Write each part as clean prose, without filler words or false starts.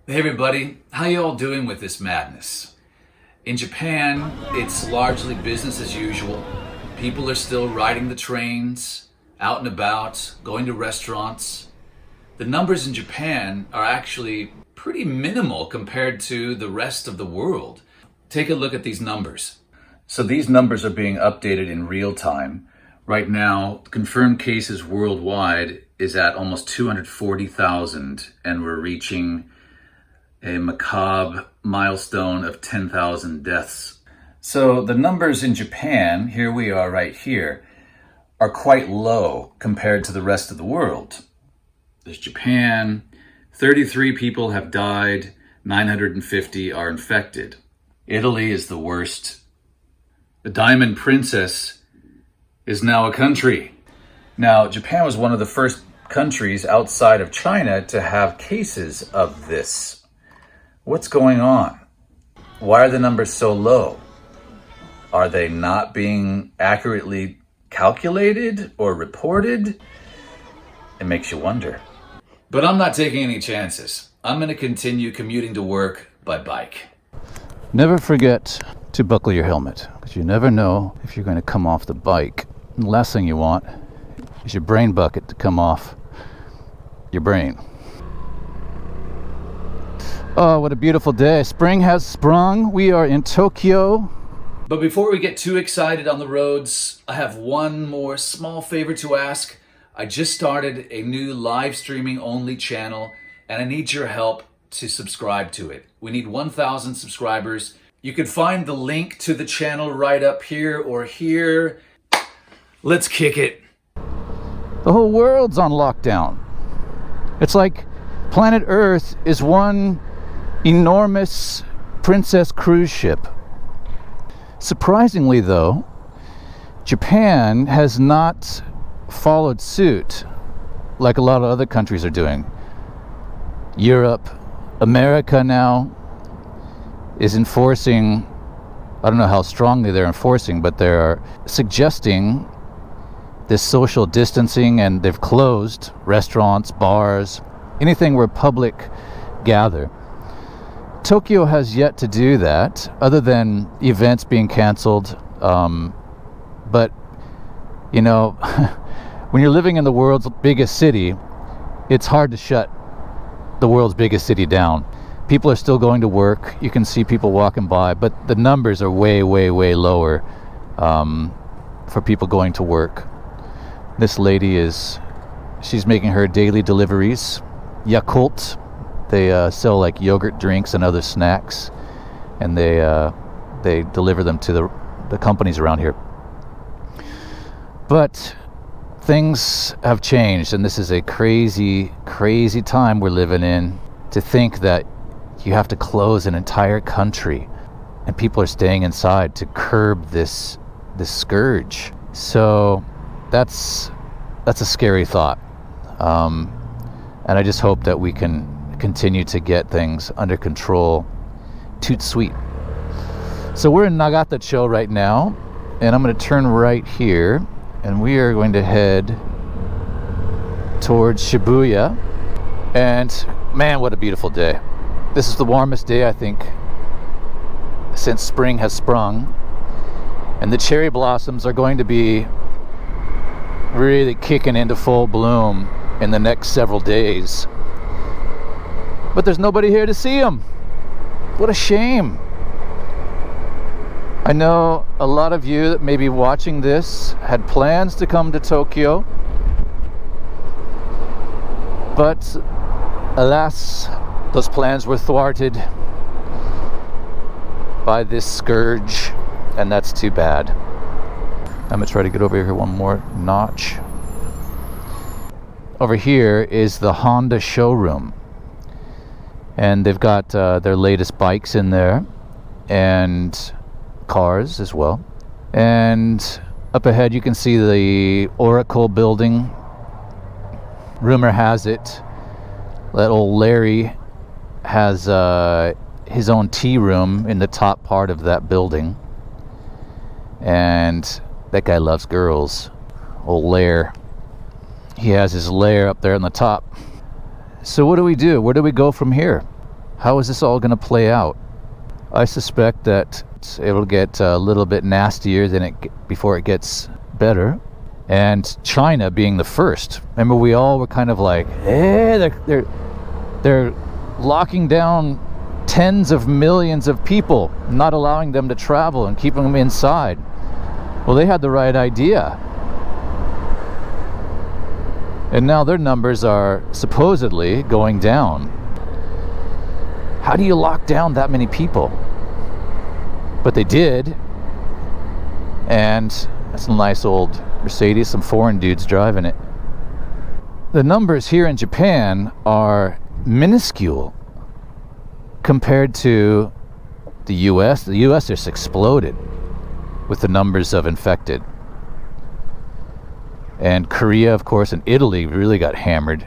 Hey everybody, how you all doing with this madness? In Japan, it's largely business as usual. People are still riding the trains, out and about, going to restaurants. The numbers in Japan are actually pretty minimal compared to the rest of the world. Take a look at these numbers. So these numbers are being updated in real time. Right now, confirmed cases worldwide is at almost 240,000, and we're reaching a macabre milestone of 10,000 deaths. So the numbers in Japan, here we are right here, are quite low compared to the rest of the world. There's Japan, 33 people have died, 950 are infected. Italy is the worst. The Diamond Princess is now a country. Now, Japan was one of the first countries outside of China to have cases of this. What's going on? Why are the numbers so low? Are they not being accurately calculated or reported? It makes you wonder. But I'm not taking any chances. I'm going to continue commuting to work by bike. Never forget to buckle your helmet, because you never know if you're going to come off the bike. And the last thing you want is your brain bucket to come off your brain. Oh, what a beautiful day. Spring has sprung. We are in Tokyo. But before we get too excited on the roads, I have one more small favor to ask. I just started a new live streaming only channel, and I need your help to subscribe to it. We need 1,000 subscribers. You can find the link to the channel right up here or here. Let's kick it. The whole world's on lockdown. It's like planet Earth is one enormous princess cruise ship. Surprisingly, though, Japan has not followed suit like a lot of other countries are doing. Europe, America now is enforcing, I don't know how strongly they're enforcing, but they're suggesting this social distancing, and they've closed restaurants, bars, anything where public gather. Tokyo has yet to do that, other than events being canceled. But, you know, when you're living in the world's biggest city, it's hard to shut the world's biggest city down. People are still going to work. You can see people walking by, but the numbers are way, way, way lower for people going to work. This lady she's making her daily deliveries. Yakult. They sell like yogurt drinks and other snacks, and they deliver them to the companies around here. But things have changed, and this is a crazy, crazy time we're living in. To think that you have to close an entire country, and people are staying inside to curb this scourge. So that's a scary thought, and I just hope that we can continue to get things under control. Toot sweet. So we're in Nagatacho right now, and I'm going to turn right here, and we are going to head towards Shibuya. And man, what a beautiful day. This is the warmest day, I think, since spring has sprung, and the cherry blossoms are going to be really kicking into full bloom in the next several days. But there's nobody here to see them. What a shame. I know a lot of you that may be watching this had plans to come to Tokyo, but alas, those plans were thwarted by this scourge, and that's too bad. I'm gonna try to get over here one more notch. Over here is the Honda showroom, and they've got their latest bikes in there, and cars as well. And up ahead you can see the Oracle building. Rumor has it that old Larry has his own tea room in the top part of that building, and that guy loves girls. Old Lair. He has his lair up there on the top. So what do we do? Where do we go from here? How is this all going to play out? I suspect that it'll get a little bit nastier before it gets better. And China being the first. Remember, we all were kind of like, they're locking down tens of millions of people, not allowing them to travel and keeping them inside. Well, they had the right idea. And now their numbers are supposedly going down. How do you lock down that many people? But they did. And that's a nice old Mercedes, some foreign dudes driving it. The numbers here in Japan are minuscule compared to the US. The US just exploded with the numbers of infected. And Korea, of course, and Italy really got hammered.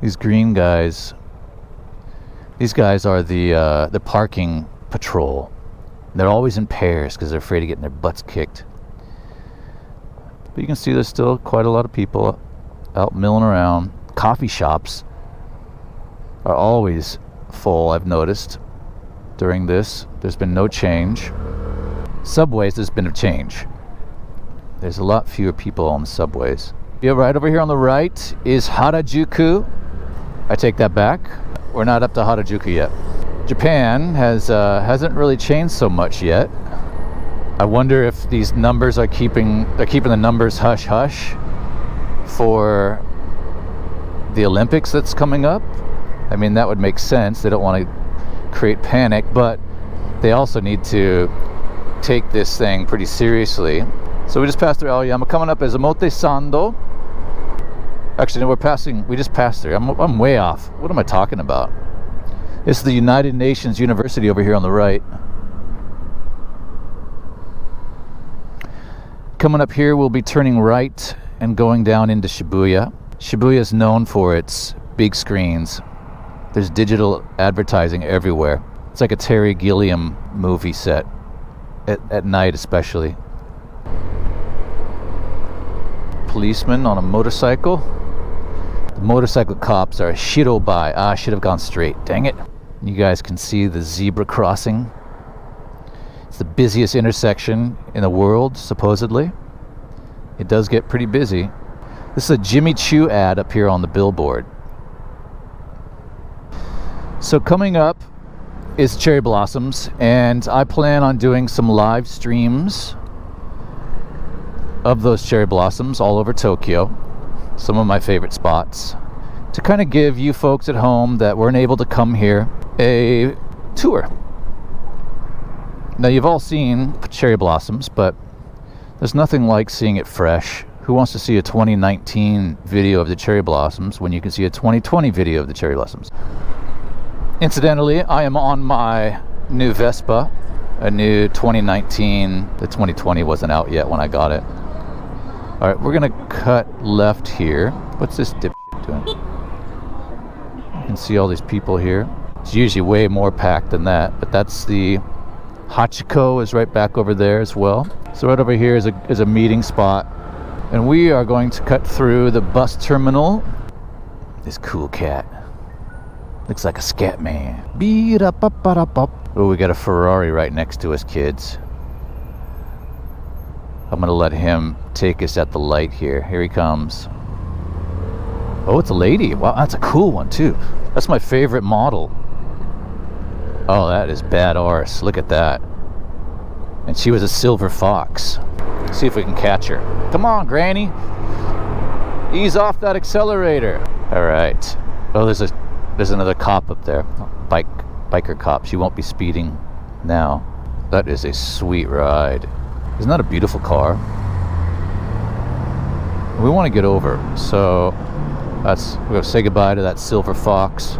These green guys, these guys are the parking patrol. They're always in pairs because they're afraid of getting their butts kicked. But you can see there's still quite a lot of people out milling around. Coffee shops are always full, I've noticed, during this. There's been no change. Subways, there's been a change. There's a lot fewer people on the subways. Yeah, right over here on the right is Harajuku. I take that back. We're not up to Harajuku yet. Japan hasn't really changed so much yet. I wonder if these numbers they're keeping the numbers hush hush for the Olympics that's coming up. I mean, that would make sense. They don't want to create panic, but they also need to take this thing pretty seriously. So we just passed through Aoyama, coming up as Amote Sando. Actually, no, we just passed through. I'm way off. What am I talking about? This is the United Nations University over here on the right. Coming up here, we'll be turning right and going down into Shibuya. Shibuya is known for its big screens. There's digital advertising everywhere. It's like a Terry Gilliam movie set, at night especially. Policeman on a motorcycle. The motorcycle cops are shirobai. I should have gone straight. Dang it. You guys can see the zebra crossing. It's the busiest intersection in the world, supposedly. It does get pretty busy. This is a Jimmy Choo ad up here on the billboard. So coming up is cherry blossoms, and I plan on doing some live streams of those cherry blossoms all over Tokyo, some of my favorite spots, to kind of give you folks at home that weren't able to come here a tour. Now, you've all seen cherry blossoms, but there's nothing like seeing it fresh. Who wants to see a 2019 video of the cherry blossoms when you can see a 2020 video of the cherry blossoms? Incidentally, I am on my new Vespa, a new 2019. The 2020 wasn't out yet when I got it. All right, we're gonna cut left here. What's this dipshit doing? You can see all these people here. It's usually way more packed than that, but that's the Hachiko is right back over there as well. So right over here is a meeting spot, and we are going to cut through the bus terminal. This cool cat looks like a scat man. Oh, we got a Ferrari right next to us, kids. I'm gonna let him take us at the light here. Here he comes. Oh, it's a lady. Wow, that's a cool one too. That's my favorite model. Oh, that is bad arse. Look at that. And she was a silver fox. See if we can catch her. Come on, Granny. Ease off that accelerator. All right. Oh, there's another cop up there. Biker cop. She won't be speeding now. That is a sweet ride. Isn't that a beautiful car? We want to get over, so we're going to say goodbye to that silver fox.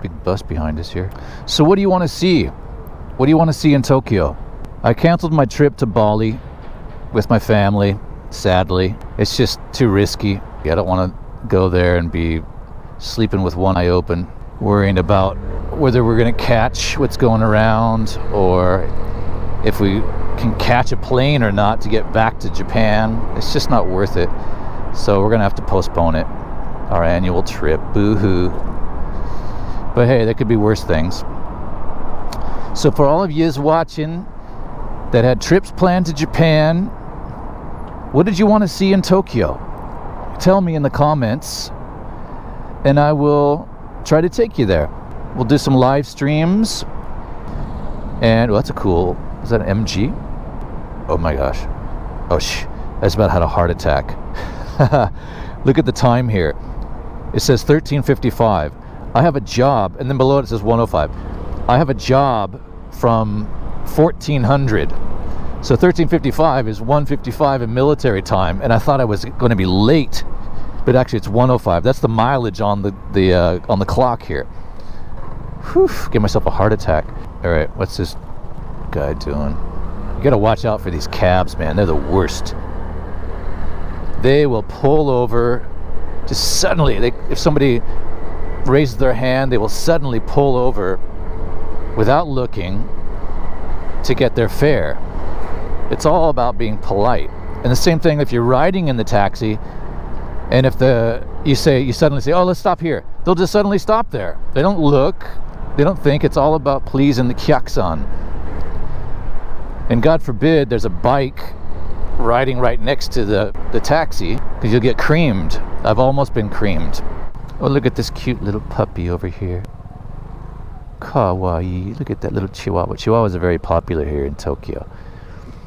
Big bus behind us here. So what do you want to see? What do you want to see in Tokyo? I canceled my trip to Bali with my family, sadly. It's just too risky. I don't want to go there and be sleeping with one eye open, worrying about whether we're going to catch what's going around, or if we can catch a plane or not to get back to Japan. It's just not worth it. So we're going to have to postpone it. our annual trip. Boo-hoo. But hey, there could be worse things. So for all of yous watching that had trips planned to Japan, what did you want to see in Tokyo? Tell me in the comments, and I will try to take you there. We'll do some live streams. And, that's a cool, is that an MG? Oh my gosh. Oh, I just about had a heart attack. Look at the time here. It says 13:55. I have a job, and then below it says 1:05. I have a job from 1400. So 13:55 is 1:55 in military time, and I thought I was going to be late, but actually it's 1:05. That's the mileage on the clock here. Whew, give myself a heart attack. All right, what's this guy doing? You gotta watch out for these cabs, man. They're the worst. They will pull over just suddenly. If somebody raises their hand, they will suddenly pull over without looking to get their fare. It's all about being polite. And the same thing if you're riding in the taxi, and if you suddenly say, "Oh, let's stop here," they'll just suddenly stop there. They don't look. They don't think. It's all about pleasing the kyaksan. And God forbid there's a bike riding right next to the taxi, because you'll get creamed. I've almost been creamed. Oh, look at this cute little puppy over here. Kawaii. Look at that little chihuahua. Chihuahuas are very popular here in Tokyo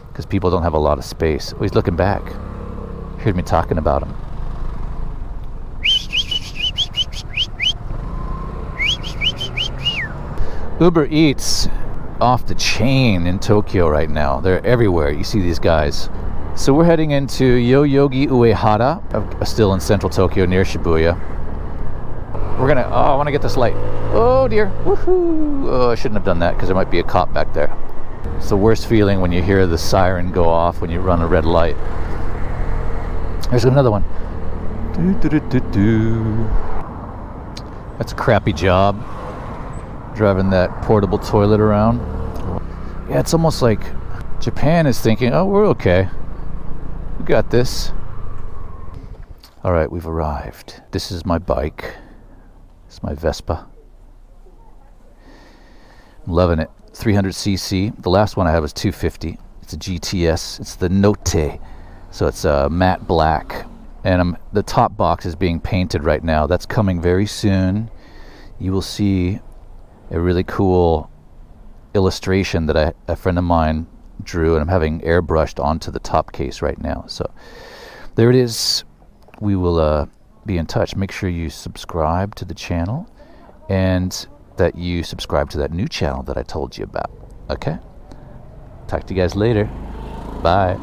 because people don't have a lot of space. Oh, he's looking back. Heard me talking about him. Uber Eats off the chain in Tokyo right now. They're everywhere. You see these guys. So we're heading into Yoyogi Uehara, still in central Tokyo near Shibuya. We're gonna, I want to get this light. Oh dear, woohoo! Oh, I shouldn't have done that because there might be a cop back there. It's the worst feeling when you hear the siren go off when you run a red light. There's another one. That's a crappy job, driving that portable toilet around. Yeah, it's almost like Japan is thinking, oh, we're okay. We got this. All right, we've arrived. This is my bike. It's my Vespa. I'm loving it. 300cc. The last one I had was 250. It's a GTS. It's the Notte. So it's matte black. And the top box is being painted right now. That's coming very soon. You will see a really cool illustration that a friend of mine drew, and I'm having airbrushed onto the top case right now. So there it is. We will be in touch. Make sure you subscribe to the channel and that you subscribe to that new channel that I told you about. Okay? Talk to you guys later. Bye.